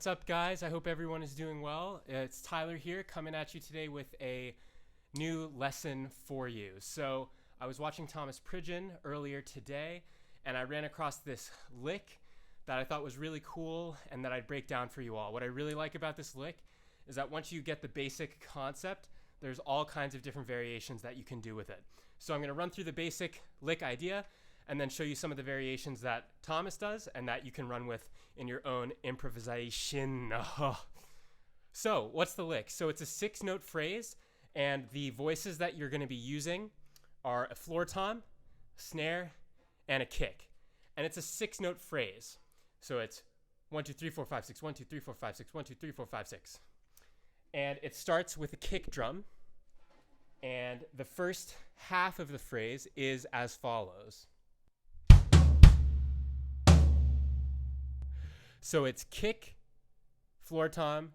What's up, guys? I hope everyone is doing well. It's Tyler here, coming at you today with a new lesson for you. So I was watching Thomas Pridgen earlier today, and I ran across this lick that I thought was really cool and that I'd break down for you all. What I really like about this lick is that once you get the basic concept, there's all kinds of different variations that you can do with it. So I'm going to run through the basic lick idea and then show you some of the variations that Thomas does and that you can run with in your own improvisation. So what's the lick? So it's a 6-note phrase, and the voices that you're going to be using are a floor tom, snare, and a kick. And it's a 6-note phrase. So it's 1, 2, 3, 4, 5, 6, 1, 2, 3, 4, 5, 6, 1, 2, 3, 4, 5, 6. And it starts with a kick drum. And the first half of the phrase is as follows. So it's kick, floor tom,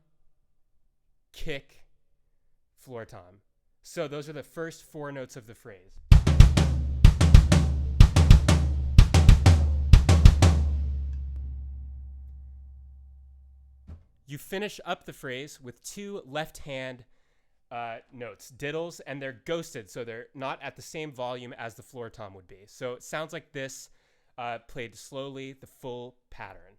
kick, floor tom. So those are the first 4 notes of the phrase. You finish up the phrase with 2 left-hand notes, diddles, and they're ghosted, so they're not at the same volume as the floor tom would be. So it sounds like this, played slowly, the full pattern.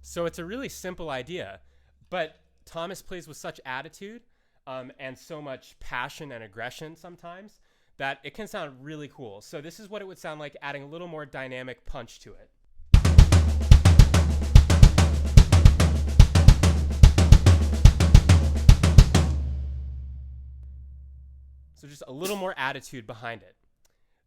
So it's a really simple idea, but Thomas plays with such attitude and so much passion and aggression sometimes that it can sound really cool. So this is what it would sound like, adding a little more dynamic punch to it. So just a little more attitude behind it.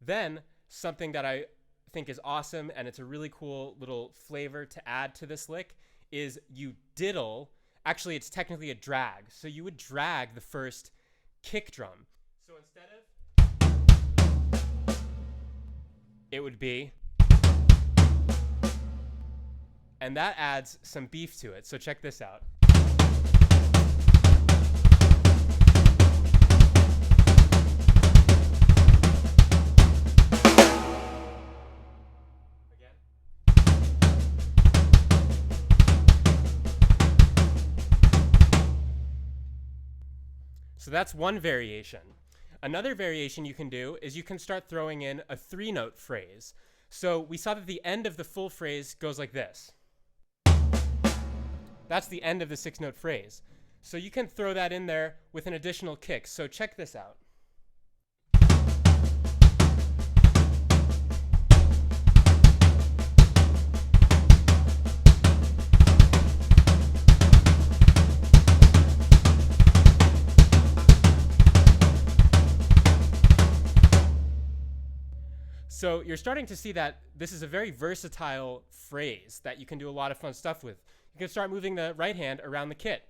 Then something that I think is awesome, and it's a really cool little flavor to add to this lick, is you diddle. Actually, it's technically a drag. So you would drag the first kick drum. So instead of, it would be, and that adds some beef to it. So check this out. So that's one variation. Another variation you can do is you can start throwing in a 3-note phrase. So we saw that the end of the full phrase goes like this. That's the end of the 6-note phrase. So you can throw that in there with an additional kick. So check this out. So you're starting to see that this is a very versatile phrase that you can do a lot of fun stuff with. You can start moving the right hand around the kit.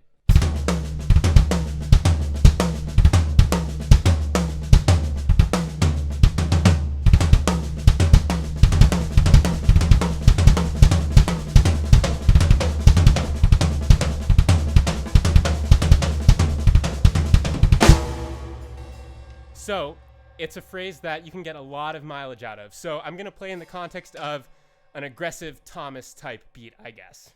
So it's a phrase that you can get a lot of mileage out of. So I'm going to play in the context of an aggressive Thomas type beat, I guess.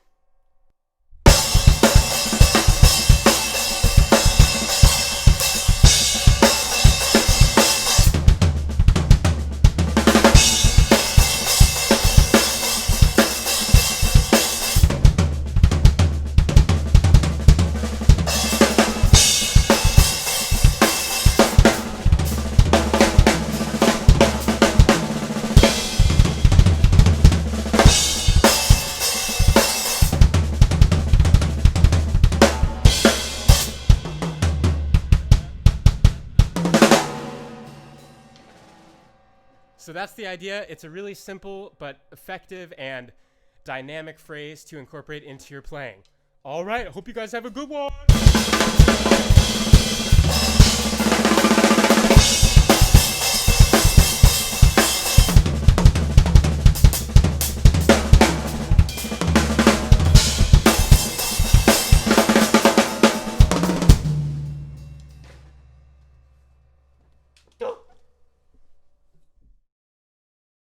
So that's the idea. It's a really simple but effective and dynamic phrase to incorporate into your playing. All right, I hope you guys have a good one.